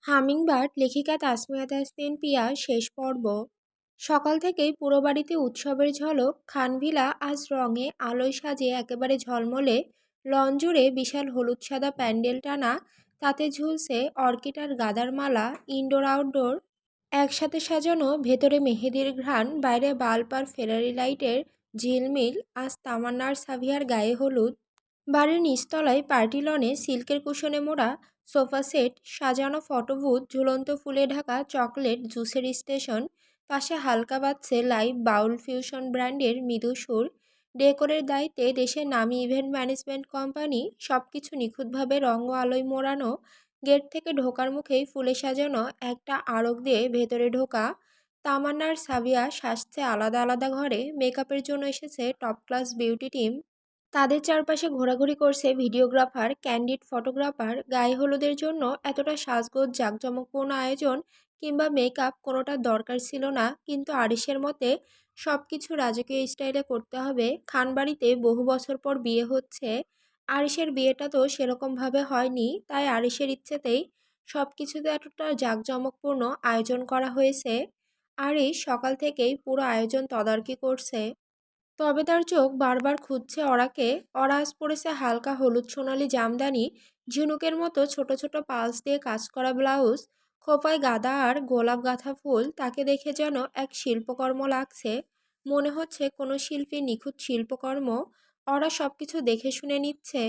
Hummingbird লেখিকা তাসমিয়া তাসনিন পিয়া শেষ পর্ব। সকাল থেকেই পুরো বাড়িতে উৎসবের ঝলক। খানভিলা আজ রঙে আলোয় সাজে একেবারে ঝলমলে। লন জুড়ে বিশাল হলুদ সাদা প্যান্ডেল টানা, তাতে ঝুলছে অর্কিড আর গাঁদার মালা। ইনডোর আউটডোর একসাথে সাজানো, ভেতরে মেহেদির ঘ্রাণ, বাইরে বাল্ব আর ফেরারি লাইটের ঝিলমিল। আজ তামান্নার সাভিয়ার গায়ে হলুদ। বাড়ির নিচতলায় পার্টি লনে সিল্কের কুশনে মোড়া সোফা সেট, সাজানো ফটো বুথ, ঝুলন্ত ফুলে ঢাকা চকলেট জুসের স্টেশন। পাশে হালকা বাজছে লাইভ বাউল ফিউশন ব্র্যান্ডের মৃদু সুর। ডেকোরের দায়িত্বে দেশের নামী ইভেন্ট ম্যানেজমেন্ট কোম্পানি। সব কিছু নিখুঁতভাবে রং ও আলোয় মোড়ানো। গেট থেকে ঢোকার মুখেই ফুলে সাজানো একটা আড়ক দিয়ে ভেতরে ঢোকা। তামান্নার সাবিয়া সাজছে আলাদা আলাদা ঘরে। মেকআপের জন্য এসেছে টপ ক্লাস বিউটি টিম। তাদের চারপাশে ঘোরাঘুরি করছে ভিডিওগ্রাফার, ক্যান্ডিড ফটোগ্রাফার। গায়ে হলুদের জন্য এতটা সাজগোজ, জাঁকজমকপূর্ণ আয়োজন কিংবা মেকআপ কোনোটার দরকার ছিল না, কিন্তু আরিশের মতে সব কিছু রাজকীয় স্টাইলে করতে হবে। খানবাড়িতে বহু বছর পর বিয়ে হচ্ছে। আরিশের বিয়েটা তো সেরকমভাবে হয়নি, তাই আরিশের ইচ্ছেতেই সব কিছুতে এতটা জাঁকজমকপূর্ণ আয়োজন করা হয়েছে। আরিশ সকাল থেকেই পুরো আয়োজন তদারকি করছে। তবে তার চোখ বারবার খুঁজছে অরাকে। অরা আজ পরেছে হালকা হলুদ সোনালি জামদানি, ঝিনুকের মতো ছোট ছোট পালস দিয়ে কাজ করা ব্লাউজ, খোপায় গাঁদা আর গোলাপ গাঁথা ফুল। তাকে দেখে যেন এক শিল্পকর্ম লাগছে, মনে হচ্ছে কোনো শিল্পীর নিখুঁত শিল্পকর্ম। ওরা সবকিছু দেখে শুনে নিচ্ছে।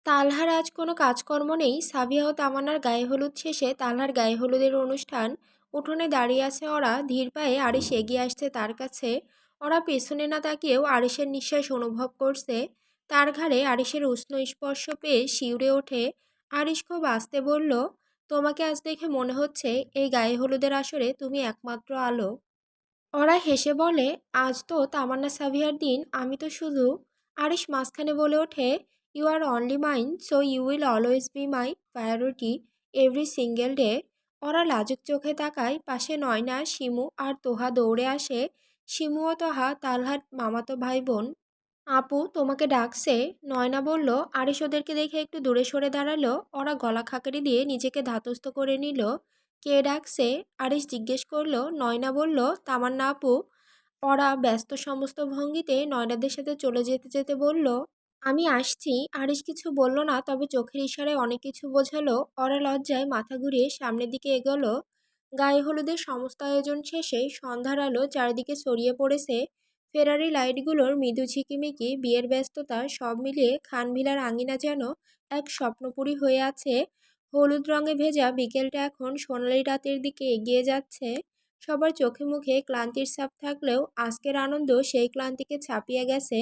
তালহার আজ কোনো কাজকর্ম নেই। সাবিয়া ও তামান্নার গায়ে হলুদ শেষে তালহার গায়ে হলুদের অনুষ্ঠান। উঠোনে দাঁড়িয়ে আছে ওরা, ধীর পায়ে আরিশ এগিয়ে আসছে তার কাছে। ওরা পেছনে না তাকিয়েও আরিশের নিঃশ্বাস অনুভব করছে। তার ঘাড়ে আরিশের উষ্ণ স্পর্শ পেয়ে শিউরে ওঠে। আরিশ খুব আস্তে বলল, তোমাকে আজ দেখে মনে হচ্ছে এই গায়ে হলুদের আসরে তুমি একমাত্র আলো। ওরা হেসে বলে, আজ তো তামান্না সাভিয়ার দিন, আমি তো শুধু। আরিশ মাঝখানে বলে ওঠে, you are only mine, so you will always be my priority every single day. ওরা লাজুক চোখে তাকায়। পাশে নয়না, শিমু আর তোহা দৌড়ে আসে। শিমু ও তোহা তালহার মামাতো ভাই বোন। আপু তোমাকে ডাকছে। নয়না বলল। আরিশ ওদেরকে দেখে একটু দূরে সরে দাঁড়ালো। ওরা গলা খাকারি দিয়ে নিজেকে ধাতস্থ করে নিল। কে ডাকছে? আরিশ জিজ্ঞেস করলো। নয়না বলল, তামান্না আপু। ওরা ব্যস্ত সমস্ত ভঙ্গিতে নয়নাদের সাথে চলে যেতে যেতে বলল, আমি আসছি। আরিশ কিছু বলল না, তবে চোখের ইশারায় অনেক কিছু বোঝালো। ওরা লজ্জায় মাথা ঘুরিয়ে সামনের দিকে এগোলো। গায়ে হলুদের সমস্ত আয়োজন শেষে সন্ধ্যার আলো চারিদিকে ছড়িয়ে পড়েছে। ফেরারি লাইটগুলোর মৃদু ঝিকিমিকি, বিয়ের ব্যস্ততা, সব মিলিয়ে খানভিলার আঙিনা যেন এক স্বপ্নপুরী হয়ে আছে। হলুদ রঙে ভেজা বিকেলটা এখন সোনালি রাতের দিকে এগিয়ে যাচ্ছে। সবার চোখে মুখে ক্লান্তির ছাপ থাকলেও আজকের আনন্দ সেই ক্লান্তিকে ছাপিয়ে গেছে।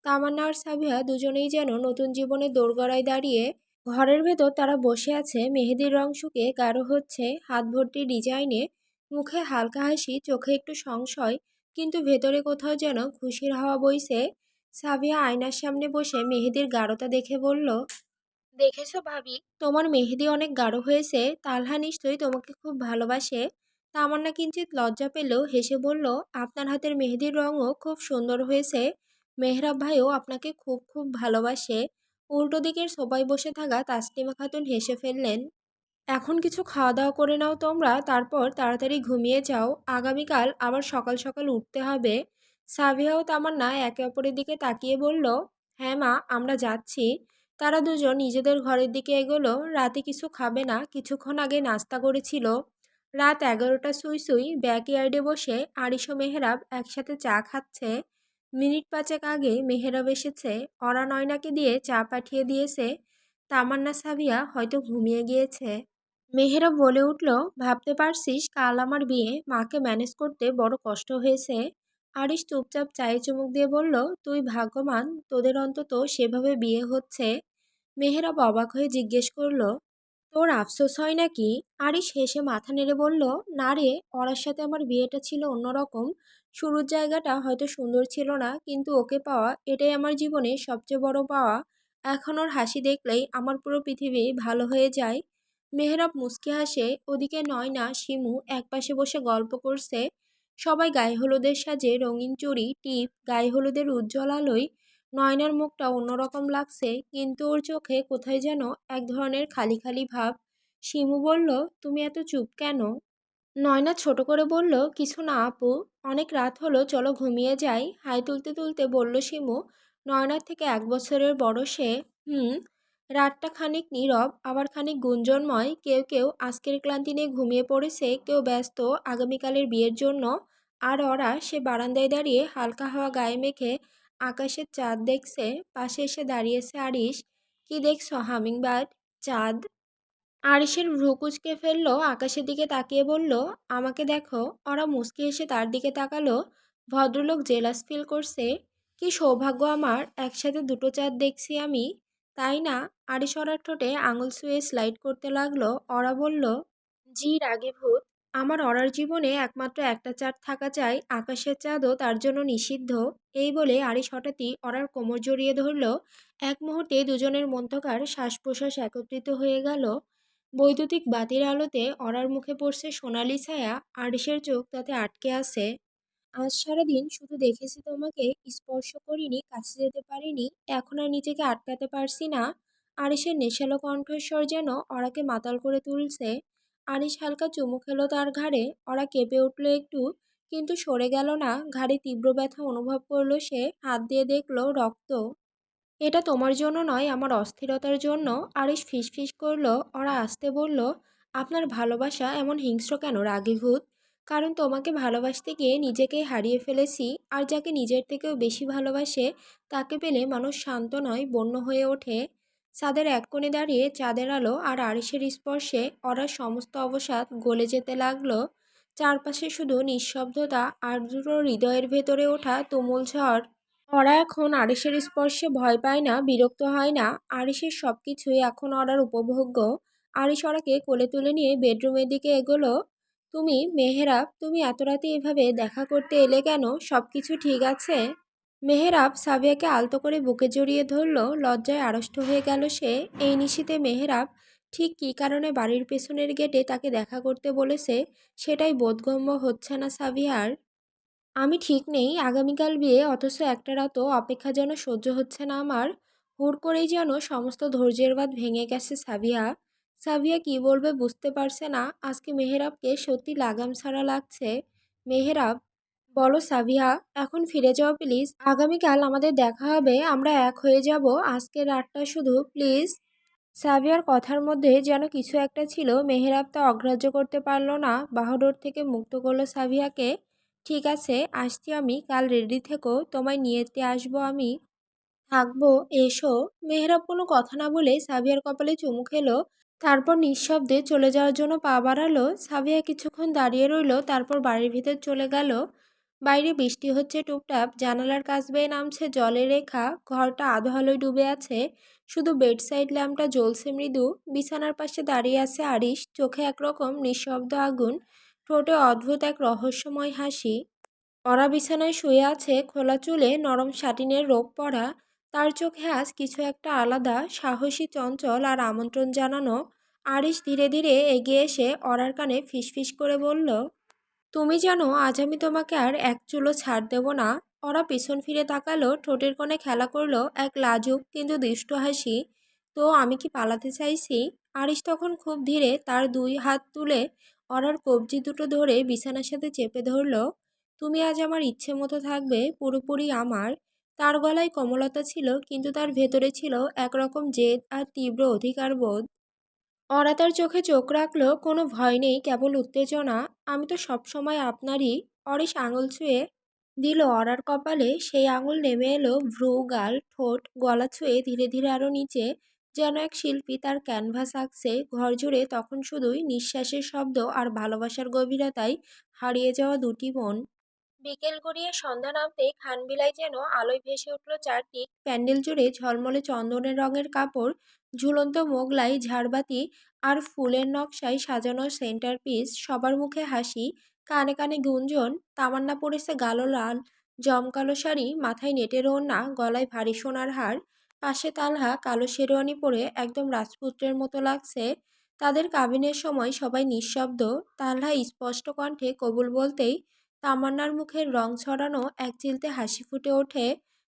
তামান্না আর সাবিয়া দুজনেই যেন নতুন জীবনের দোরগোড়ায় দাঁড়িয়ে। ঘরের ভেতর তারা বসে আছে, মেহেদির রং শুকিয়ে গাঢ় হচ্ছে হাত ভর্তি ডিজাইনে। মুখে হালকা হাসি, চোখে একটু সংশয়, কিন্তু ভেতরে কোথাও যেন খুশির হাওয়া বইছে। সাবিয়া আয়নার সামনে বসে মেহেদির গাঢ়তা দেখে বলল, দেখেছো ভাবি, তোমার মেহেদি অনেক গাঢ় হয়েছে। তালহা নিশ্চয়ই তোমাকে খুব ভালোবাসে। তামান্না কিঞ্চিত লজ্জা পেলেও হেসে বলল, আপনার হাতের মেহেদির রঙও খুব সুন্দর হয়েছে। মেহরাব ভাইও আপনাকে খুব খুব ভালোবাসে। উল্টো দিকের সোফায় বসে থাকা তাসলিমা খাতুন হেসে ফেললেন। এখন কিছু খাওয়া দাওয়া করে নাও তোমরা, তারপর তাড়াতাড়ি ঘুমিয়ে যাও। আগামীকাল আবার সকাল সকাল উঠতে হবে। সাবিয়া ও তামান্না একে অপরের দিকে তাকিয়ে বলল, হ্যাঁ মা, আমরা যাচ্ছি। তারা দুজন নিজেদের ঘরের দিকে এগোলো। রাতে কিছু খাবে না, কিছুক্ষণ আগে নাস্তা করেছিল। রাত 11টা সুই সুই। ব্যাকইয়ার্ডে বসে আরিশ ও মেহরাব একসাথে চা খাচ্ছে। মিনিট পাঁচেক আগে মেহরাব এসেছে। অরা নয়নাকে দিয়ে চা পাঠিয়ে দিয়েছে। তামান্না সাবিয়া হয়তো ঘুমিয়ে গিয়েছে। মেহেরা বলে উঠল, ভাবতে পারছিস কাল আমার বিয়ে, মাকে ম্যানেজ করতে বড় কষ্ট হয়েছে। আরিশ চুপচাপ চায়ে চুমুক দিয়ে বলল, তুই ভাগ্যবান, তোদের অন্তত সেভাবে বিয়ে হচ্ছে। মেহেরাব অবাক হয়ে জিজ্ঞেস করলো, তোর আফসোস হয় নাকি? আরিশ হেসে মাথা নেড়ে বলল, না রে, ওরার সাথে আমার বিয়েটা ছিল অন্যরকম। শুরুর জায়গাটা হয়তো সুন্দর ছিল না, কিন্তু ওকে পাওয়া এটাই আমার জীবনে সবচেয়ে বড় পাওয়া। এখন ওর হাসি দেখলেই আমার পুরো পৃথিবী ভালো হয়ে যায়। মেহরাব মুচকি হাসে। ওদিকে নয়না, শিমু একপাশে বসে গল্প করছে। সবাই গায়ে হলুদের সাজে, রঙিন চুড়ি, টিপ, গায়ে হলুদের উজ্জ্বল আলোয়। নয়নার মুখটা অন্যরকম লাগছে, কিন্তু ওর চোখে কোথায় যেন এক ধরনের খালি খালি ভাব। শিমু বলল, তুমি এত চুপ কেন? নয়না ছোট করে বলল, কিছু না আপু, অনেক রাত হলো, চলো ঘুমিয়ে যাই। হাই তুলতে তুলতে বলল শিমু। নয়নার থেকে 1 বছরের বড় সে। হুম। রাতটা খানিক নীরব, আবার খানিক গুঞ্জনময়। কেউ কেউ আজকের ক্লান্তি নিয়ে ঘুমিয়ে পড়েছে, কেউ ব্যস্ত আগামীকালের বিয়ের জন্য। আর ওরা সে বারান্দায় দাঁড়িয়ে হালকা হাওয়া গায়ে মেখে আকাশের চাঁদ দেখছে। পাশে এসে দাঁড়িয়েছে আরিশ। কি দেখছো, হামিংবার্ড? চাঁদ। আরিশের ভ্রু কুঁচকে ফেলল, আকাশের দিকে তাকিয়ে বলল, আমাকে দেখো। ওরা মুচকি হেসে তার দিকে তাকালো। ভদ্রলোক জেলাস ফিল করছে। কি সৌভাগ্য আমার, একসাথে দুটো চাঁদ দেখছি আমি। তাই না? আরিশ ওরার ঠোঁটে আঙুল ছুঁয়ে স্লাইড করতে লাগলো। ওরা বলল, জি রাগে ভূত। আমার অরার জীবনে একমাত্র একটা চাঁদ থাকা চাই, আকাশের চাঁদও তার জন্য নিষিদ্ধ। এই বলে আরিশ হঠাৎই অরার কোমর জড়িয়ে ধরল। এক মুহূর্তে দুজনের মধ্যকার শ্বাস প্রশ্বাস একত্রিত হয়ে গেল। বৈদ্যুতিক বাতির আলোতে অরার মুখে পড়ছে সোনালি ছায়া। আরিশের চোখ তাতে আটকে আছে। আজ সারাদিন শুধু দেখেছি তোমাকে, স্পর্শ করিনি, কাছে যেতে পারিনি। এখন আর নিজেকে আটকাতে পারছি না। আরিশের নেশালো কণ্ঠস্বর যেন অরাকে মাতাল করে তুলছে। আরিশ হালকা চুমু খেলো তার ঘাড়ে। অরা কেঁপে উঠল একটু, কিন্তু সরে গেল না। ঘাড়ে তীব্র ব্যথা অনুভব করলো সে। হাত দিয়ে দেখলো রক্ত। এটা তোমার জন্য নয়, আমার অস্থিরতার জন্য। আরিশ ফিসফিস করলো। ওরা আসতে বলল, আপনার ভালোবাসা এমন হিংস্র কেন রাগীভূত? কারণ তোমাকে ভালোবাসতে গিয়ে নিজেকেই হারিয়ে ফেলেছি। আর যাকে নিজের থেকেও বেশি ভালোবাসে তাকে পেলে মানুষ শান্ত নয়, বন্য হয়ে ওঠে। চাঁদের এক কোণে দাঁড়িয়ে চাঁদের আলো আর আরিশের স্পর্শে ওরা সমস্ত অবসাদ গলে যেতে লাগলো। চারপাশে শুধু নিঃশব্দতা আর দুটো হৃদয়ের ভেতরে ওঠা তুমুল ঝড়। ওরা এখন আরিশের স্পর্শে ভয় পায় না, বিরক্ত হয় না। আরিশের সবকিছুই এখন ওরার উপভোগ্য। আরিশ ওরাকে কোলে তুলে নিয়ে বেডরুমের দিকে এগোলো। তুমি মেহেরাব, তুমি এত রাতে এভাবে দেখা করতে এলে কেন? সবকিছু ঠিক আছে? মেহেরাব সাবিয়াকে আলতো করে বুকে জড়িয়ে ধরল। লজ্জায় আড়ষ্ট হয়ে গেল সে। এই নিশীথে মেহেরাব ঠিক কী কারণে বাড়ির পেছনের গেটে তাকে দেখা করতে বলেছে সেটাই বোধগম্য হচ্ছে না সাবিয়ার। আমি ঠিক নেই, আগামীকাল বিয়ে, অথচ একটা রাতও অপেক্ষা যেন সহ্য হচ্ছে না আমার। হুড় করেই যেন সমস্ত ধৈর্যের বাঁধ ভেঙে গেছে সাবিয়া। সাবিয়া কি বলবে বুঝতে পারছে না। আজকে মেহেরাবকে সত্যি লাগাম ছাড়া লাগছে। মেহেরাব, বলো সাবিয়া, এখন ফিরে যাও প্লিজ। আগামীকাল আমাদের দেখা হবে, আমরা এক হয়ে যাব। আজকের রাতটা শুধু প্লিজ। সাবিয়ার কথার মধ্যে যেন কিছু একটা ছিল। মেহেরাব তা অগ্রাহ্য করতে পারল না। বাহুডোর থেকে মুক্ত করলো সাবিয়াকে। ঠিক আছে, আসছি আমি, কাল রেডি থেকো, তোমায় নিয়েতে আসবো আমি। থাকবো, এসো। মেহেরাব কোনো কথা না বলে সাবিয়ার কপালে চুমু খেলো। তারপর নিঃশব্দে চলে যাওয়ার জন্য পা বাড়ালো। সাবিয়া কিছুক্ষণ দাঁড়িয়ে রইল, তারপর বাড়ির ভিতর চলে গেল। বাইরে বৃষ্টি হচ্ছে টুপটাপ, জানালার কাছ বেয়ে নামছে জলের রেখা। ঘরটা আধো আলোয় ডুবে আছে, শুধু বেডসাইড ল্যাম্পটা জ্বলছে মৃদু। বিছানার পাশে দাঁড়িয়ে আছে আরিশ, চোখে একরকম নিঃশব্দ আগুন, ঠোঁটে অদ্ভুত এক রহস্যময় হাসি। ওরা বিছানায় শুয়ে আছে, খোলা চুলে নরম সাটিনের রোগ পরা। তার চোখে আজ কিছু একটা আলাদা, সাহসী, চঞ্চল আর আমন্ত্রণ জানানো। আরিশ ধীরে ধীরে এগিয়ে এসে অরার কানে ফিসফিস করে বলল, তুমি জানো আজ আমি তোমাকে আর এক চুলও ছাড় দেব না। ওরা পিছন ফিরে তাকালো, ঠোঁটের কোণে খেলা করলো এক লাজুক কিন্তু দুষ্ট হাসি। তো আমি কি পালাতে চাইছি? আরিশ তখন খুব ধীরে তার দুই হাত তুলে ওরার কবজি দুটো ধরে বিছানার সাথে চেপে ধরল। তুমি আজ আমার ইচ্ছে মতো থাকবে, পুরোপুরি আমার। তার গলায় কোমলতা ছিল, কিন্তু তার ভেতরে ছিল একরকম জেদ আর তীব্র অধিকারবোধ। ওরা তার চোখে চোখ রাখলো, কোনো ভয় নেই, কেবল উত্তেজনা। আমি তো সবসময় আপনারই। অরিশ আঙুল ছুঁয়ে দিল অরার কপালে। সেই আঙুল নেমে এলো ভ্রু, গাল, ঠোঁট, গলা ছুঁয়ে ধীরে ধীরে আরো নিচে। যেন এক শিল্পী তার ক্যানভাস আঁকছে। ঘর জুড়ে তখন শুধুই নিঃশ্বাসের শব্দ আর ভালোবাসার গভীরতায় হারিয়ে যাওয়া দুটি মন। বিকেল গড়িয়ে সন্ধ্যা নামতেই খানবিলায় যেন আলোয় ভেসে উঠল চারদিক। প্যান্ডেল জুড়ে ঝলমলে চন্দনের রঙের কাপড়, ঝুলন্ত মোগলাই, ঝাড়বাতি আর ফুলের নকশায় সাজানো সেন্টার পিস। সবার মুখে হাসি, কানে কানে গুঞ্জন। তামান্না পড়েছে গাঢ় লাল জমকালো শাড়ি, মাথায় নেটের ওড়না, গলায় ভারী সোনার হার। পাশে তালহা কালো শেরওয়ানি পরে একদম রাজপুত্রের মতো লাগছে। তাদের কাবিনের সময় সবাই নিঃশব্দ। তালহা স্পষ্ট কণ্ঠে কবুল বলতেই তামান্নার মুখের রং ছড়ানো এক চিলতে হাসি ফুটে ওঠে।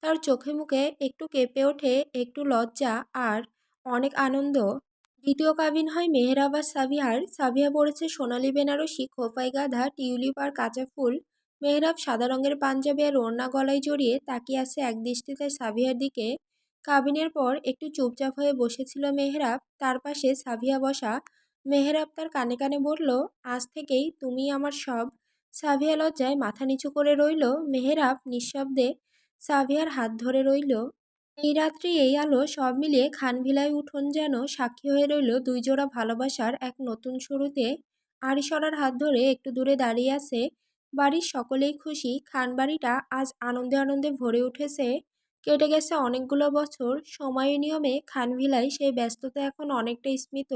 তার চোখে মুখে একটু কেঁপে ওঠে, একটু লজ্জা আর অনেক আনন্দ। দ্বিতীয় কাবিন হয় মেহরাব আর সাবিহার। সাবিহা পড়েছে সোনালী বেনারসি, খোপাই গাঁথা, টিউলিপ আর কাঁচা ফুল। মেহরাব সাদা রঙের পাঞ্জাবি আর ওড়না গলায় জড়িয়ে তাকিয়ে আছে একদৃষ্টিতে সাবিহার দিকে। কাবিনের পর একটু চুপচাপ হয়ে বসেছিল মেহরাব, তার পাশে সাবিহা বসা। মেহরাব তার কানে কানে বলল, আজ থেকেই তুমি আমার সব। সাবিহা লজ্জায় মাথা নিচু করে রইল। মেহরাব নিঃশব্দে সাবিহার হাত ধরে রইল। এই রাত্রি এই আলো সব মিলিয়ে খানভিলায় উঠোন যেন সাক্ষী হয়ে রইল দুই জোড়া ভালোবাসার এক নতুন শুরুতে। আড়িসরার হাত ধরে একটু দূরে দাঁড়িয়ে আছে। বাড়ির সকলেই খুশি, খানবাড়িটা আজ আনন্দে আনন্দে ভরে উঠেছে। কেটে গেছে অনেকগুলো বছর, সময়ের নিয়মে খানভিলায় সেই ব্যস্ততা এখন অনেকটা স্মৃত,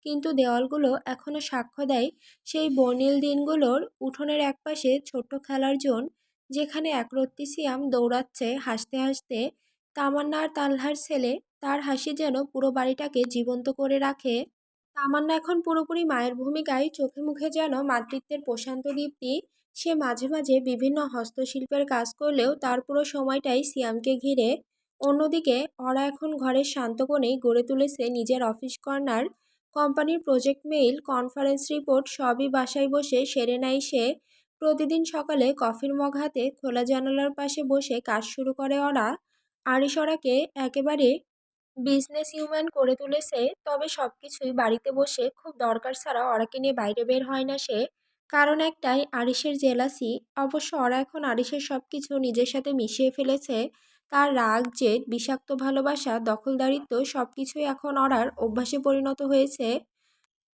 কিন্তু দেওয়ালগুলো এখনো সাক্ষ্য দেয় সেই বর্ণিল দিনগুলোর। উঠোনের একপাশে ছোট্ট খেলার জোন, যেখানে একরত্তি সিয়াম দৌড়াচ্ছে হাসতে হাসতে। তামান্না আর তালহার ছেলে, তার হাসি যেন পুরো বাড়িটাকে জীবন্ত করে রাখে। তামান্না এখন পুরোপুরি মায়ের ভূমিকায়, চোখে মুখে যেন মাতৃত্বের প্রশান্ত দীপ্তি। সে মাঝে মাঝে বিভিন্ন হস্তশিল্পের কাজ করলেও তার পুরো সময়টাই সিয়ামকে ঘিরে। অন্যদিকে ওরা এখন ঘরের শান্ত কোণেই গড়ে তুলেছে নিজের অফিস কর্নার। কোম্পানির প্রজেক্ট মেইল, কনফারেন্স রিপোর্ট সবই বাসায় বসে সেরে নেয় সে। প্রতিদিন সকালে কফির মগ হাতে খোলা জানালার পাশে বসে কাজ শুরু করে ওরা। আড়িশরাকে একেবারে বিজনেস হিউম্যান করে তুলেছে, তবে সবকিছুই বাড়িতে বসে খুব দরকার ছাড়া ওরাকে নিয়ে বাইরে বের হয় না সে। কারণ একটাই, আরিশের জেলাসি। অবশ্য ওরা এখন আরিশের সবকিছু নিজের সাথে মিশিয়ে ফেলেছে। তার রাগ, জেদ, বিষাক্ত ভালোবাসা, দখলদারিত্ব সবকিছুই এখন ওরার অভ্যাসে পরিণত হয়েছে।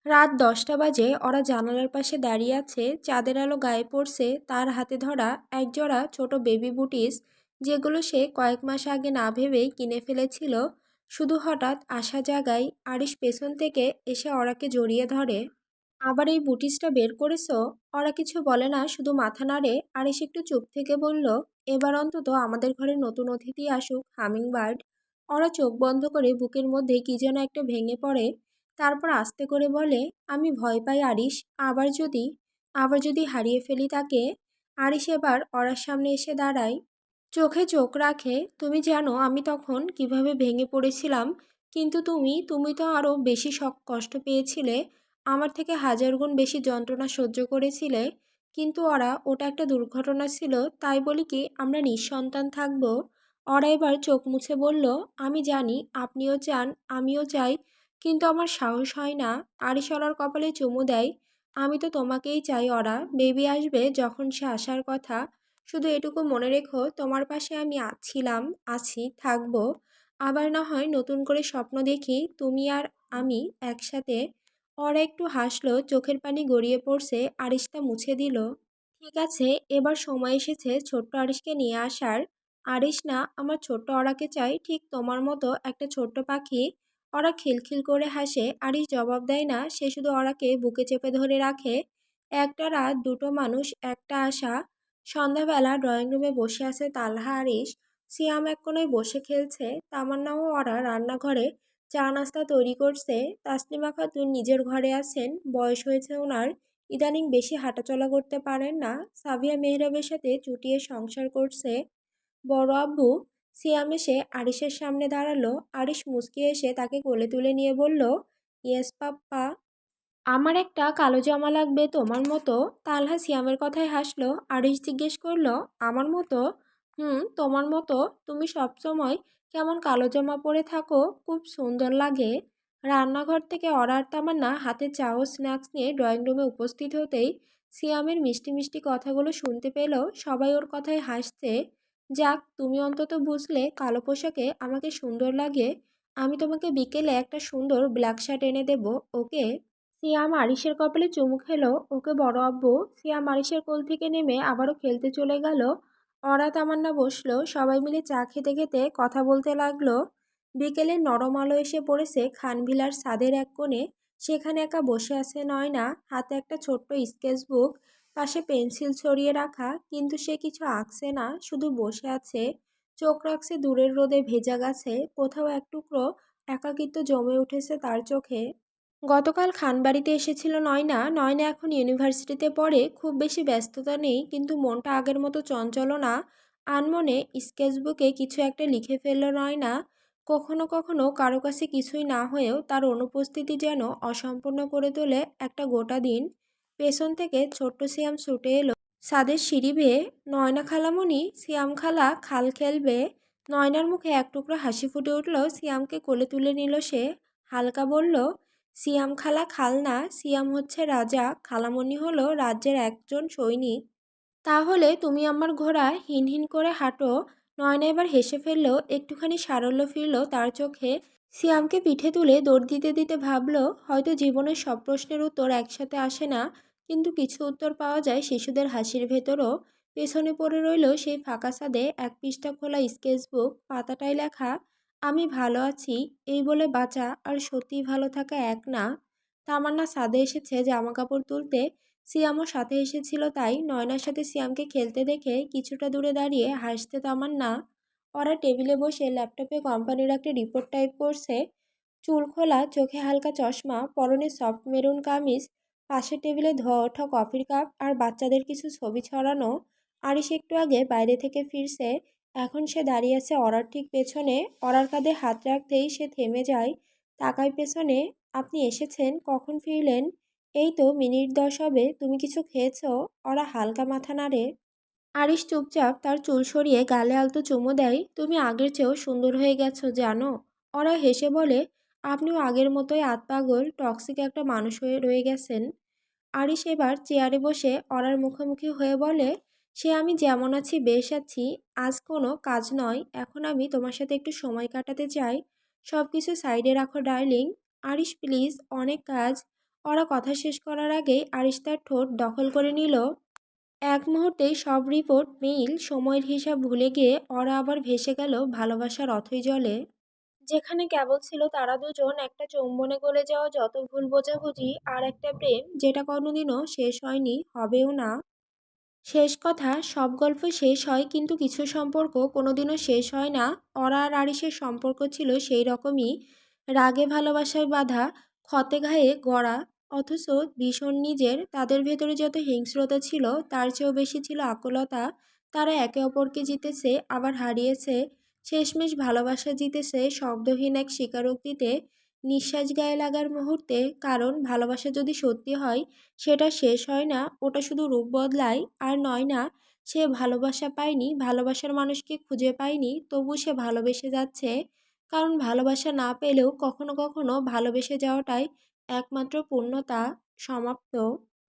রাত 10টা বাজে, ওরা জানালার পাশে দাঁড়িয়ে আছে, চাঁদের আলো গায়ে পড়ছে। তার হাতে ধরা একজোড়া ছোট বেবি বুটিস, যেগুলো সে কয়েক মাস আগে না ভেবেই কিনে ফেলেছিল। শুধু হঠাৎ আসা জায়গায় আরিশ পেছন থেকে এসে ওরাকে জড়িয়ে ধরে। আবার এই বুটিসটা বের করেছো? ওরা কিছু বলে না, শুধু মাথা নাড়ে। আরিশ একটু চুপ থেকে বলল, এবার অন্তত আমাদের ঘরে নতুন অতিথি আসুক, হামিংবার্ড। ওরা চোখ বন্ধ করে বুকের মধ্যে কি যেন একটা ভেঙে পড়ে। তারপর আস্তে করে বলে, আমি ভয় পাই আরিশ। আবার যদি হারিয়ে ফেলি তাকে। আরিশ এবার ওরার সামনে এসে দাঁড়ায়, চোখে চোখ রাখে। তুমি জানো আমি তখন কিভাবে ভেঙে পড়েছিলাম, কিন্তু তুমি তো আরও বেশি কষ্ট পেয়েছিলে। আমার থেকে হাজার গুণ বেশি যন্ত্রণা সহ্য করেছিলে। কিন্তু ওটা একটা দুর্ঘটনা ছিল, তাই বলি কি আমরা নিঃসন্তান থাকব? ওরা এবার চোখ মুছে বলল, আমি জানি আপনিও চান, আমিও চাই, কিন্তু আমার সাহস হয় না। আরিশলার কপালে চুমু দেয়। আমি তো তোমাকেই চাই ওরা। বেবি আসবে যখন সে আসার কথা। শুধু এটুকু মনে রেখো, তোমার পাশে আমি ছিলাম, আছি, থাকবো। আবার না হয় নতুন করে স্বপ্ন দেখি, তুমি আর আমি একসাথে। ওরা একটু হাসলো, চোখের পানি গড়িয়ে পড়ছে। আরিশ তা মুছে দিল। ঠিক আছে, এবার সময় এসেছে ছোট্ট আরিশকে নিয়ে আসার। আরিশ না, আমার ছোট্ট ওরাকে চাই, ঠিক তোমার মতো একটা ছোট্ট পাখি। ওরা খিলখিল করে হাসে। আরিশ জবাব দেয় না, সে শুধু ওরাকে বুকে চেপে ধরে রাখে। একটা রাত, দুটো মানুষ, একটা আশা। সন্ধ্যাবেলা ড্রয়িং রুমে বসে আছে তালহা, আরিশ। সিয়াম এক কোণায় বসে খেলছে। তামান্নাও ওরা রান্নাঘরে চা নাস্তা তৈরি করছে। তাসলিমা খাতুন নিজের ঘরে আছেন, বয়স হয়েছে ওনার। ইদানিং বেশি হাঁটাচলা করতে পারেন না। সাবিয়া মেহরাবের সাথে চুটিয়ে সংসার করছে। বড় আব্বু সিয়াম এসে আরিশের সামনে দাঁড়ালো। আরিশ মুচকি এসে তাকে কোলে তুলে নিয়ে বলল, ইয়েস পাপ্পা। আমার একটা কালো জামা লাগবে তোমার মতো। তালহা সিয়ামের কথায় হাসলো। আরিশ জিজ্ঞেস করলো, আমার মতো? হুম, তোমার মতো। তুমি সবসময় কেমন কালো জামা পরে থাকো, খুব সুন্দর লাগে। রান্নাঘর থেকে অর্ডার তামান্না হাতে চা ও স্ন্যাক্স নিয়ে ড্রয়িং রুমে উপস্থিত হতেই সিয়ামের মিষ্টি মিষ্টি কথাগুলো শুনতে পেল। সবাই ওর কথায় হাসছে। যাক, তুমি অন্তত বুঝলে কালো পোশাকে আমাকে সুন্দর লাগে। আমি তোমাকে বিকেলে একটা সুন্দর ব্ল্যাক শার্ট এনে দেবো, ওকে? সিয়াম আরিশের কপালে চুমু খেলো। ওকে বড় আব্বু। সিয়াম আরিশের কোল থেকে নেমে আবারও খেলতে চলে গেল। অরা তামান্না বসলো। সবাই মিলে চা খেতে খেতে কথা বলতে লাগলো। বিকেলের নরম আলো এসে পড়েছে খানভিলার ছাদের এক কোণে। সেখানে একা বসে আছে নয়না, হাতে একটা ছোট্ট স্কেচ বুক, পাশে পেন্সিল ছড়িয়ে রাখা, কিন্তু সে কিছু আঁকছে না, শুধু বসে আছে। চোখ রাখছে দূরের রোদে ভেজা গাছে। কোথাও এক টুকরো একাকিত্ব জমে উঠেছে তার চোখে। গতকাল খানবাড়িতে এসেছিল নয়না। নয়না এখন ইউনিভার্সিটিতে পড়ে, খুব বেশি ব্যস্ততা নেই, কিন্তু মনটা আগের মতো চঞ্চল না। আনমনে স্কেচবুকে কিছু একটা লিখে ফেলল নয়না। কখনো কখনো কারো কাছে কিছুই না হয়েও তার অনুপস্থিতি যেন অসম্পূর্ণ করে তোলে একটা গোটা দিন। পেছন থেকে ছোট্ট সিয়াম ছুটে এলো ছাদের সিঁড়ি বেয়ে। নয়না খালামণি, সিয়াম খালা খাল খেলবে। নয়নার মুখে এক টুকরো হাসি ফুটে উঠল। সিয়ামকে কোলে তুলে নিল সে। হালকা বলল, সিয়াম খালা খাল না, সিয়াম হচ্ছে রাজা, খালামণি হলো রাজ্যের একজন সৈনিক। তাহলে তুমি আমার ঘোড়া হিনহিন করে হাঁটো। নয়না এবার হেসে ফেলল, একটুখানি সারল্য ফিরল তার চোখে। সিয়ামকে পিঠে তুলে দৌড় দিতে দিতে ভাবল, হয়তো জীবনের সব প্রশ্নের উত্তর একসাথে আসে না, কিন্তু কিছু উত্তর পাওয়া যায় শিশুদের হাসির ভেতরও। পেছনে পড়ে রইল সেই ফাঁকা ছাদে এক পৃষ্ঠা খোলা স্কেচবুক, পাতাটায় লেখা, আমি ভালো আছি, এই বলে বাঁচা আর সত্যিই ভালো থাকা এক না। তামান্না ছাদে এসেছে জামা কাপড় তুলতে। সিয়ামও সাথে এসেছিল, তাই নয়নার সাথে সিয়ামকে খেলতে দেখে কিছুটা দূরে দাঁড়িয়ে হাসতে তামান্না। ওরা টেবিলে বসে ল্যাপটপে কোম্পানির একটা রিপোর্ট টাইপ করছে। চুল খোলা, চোখে হালকা চশমা, পরনে সফট মেরুন কামিজ। পাশের টেবিলে ধোয়া ওঠা কফির কাপ আর বাচ্চাদের কিছু ছবি ছড়ানো। আরিশ একটু আগে বাইরে থেকে ফিরছে। এখন সে দাঁড়িয়ে আছে অরার ঠিক পেছনে। অরার কাঁধে হাত রাখতেই সে থেমে যায়, তাকায় পেছনে। আপনি এসেছেন, কখন ফিরলেন? এই তো মিনিট 10 হবে, তুমি কিছু খেয়েছো? ওরা হালকা মাথা নাড়ে। আরিশ চুপচাপ তার চুল সরিয়ে গালে আলতো চুমু দেয়। তুমি আগের চেয়েও সুন্দর হয়ে গেছো জানো। ওরা হেসে বলে, আপনিও আগের মতোই আতপাগল টক্সিক একটা মানুষ হয়ে রয়ে গেছেন। আরিশ এবার চেয়ারে বসে অরার মুখোমুখি হয়ে বলে, সে আমি যেমন আছি বেশ আছি। আজ কোনো কাজ নয়, এখন আমি তোমার সাথে একটু সময় কাটাতে চাই। সব কিছু সাইডে রাখো ডার্লিং। আরিশ প্লিজ, অনেক কাজ। ওরা কথা শেষ করার আগেই আরিশ তার ঠোঁট দখল করে নিল। এক মুহূর্তেই সব রিপোর্ট, মেইল, সময়ের হিসাব ভুলে গিয়ে ওরা আবার ভেসে গেল ভালোবাসার অথৈ জলে। যেখানে কেবল ছিল তারা দুজন, একটা চুম্বনে গলে যাওয়া যত ভুল বোঝাবুঝি, আর একটা প্রেম যেটা কোনোদিনও শেষ হয়নি, হবেও না। শেষ কথা, সব গল্প শেষ হয় কিন্তু কিছু সম্পর্ক কোনোদিনও শেষ হয় না। অরা আর আরিসের সম্পর্ক ছিল সেই রকমই, রাগে ভালোবাসায় বাঁধা, ক্ষতে ঘায়ে গড়া, অথচ ভীষণ নিজের। তাদের ভেতরে যত হিংস্রতা ছিল তার চেয়েও বেশি ছিল আকুলতা। তারা একে অপরকে জিতেছে, আবার হারিয়েছে। শেষমেশ ভালোবাসা জিতেছে শব্দহীন এক স্বীকারোক্তিতে, নিঃশ্বাস গায়ে লাগার মুহূর্তে। কারণ ভালোবাসা যদি সত্যি হয়, সেটা শেষ হয় না, ওটা শুধু রূপ বদলায়। আর নয় না, সে ভালোবাসা পায়নি, ভালোবাসার মানুষকে খুঁজে পায়নি, তবু সে ভালোবেসে যাচ্ছে। কারণ ভালোবাসা না পেলেও কখনো কখনো ভালোবেসে যাওয়াটাই একমাত্র পূর্ণতা। সমাপ্ত।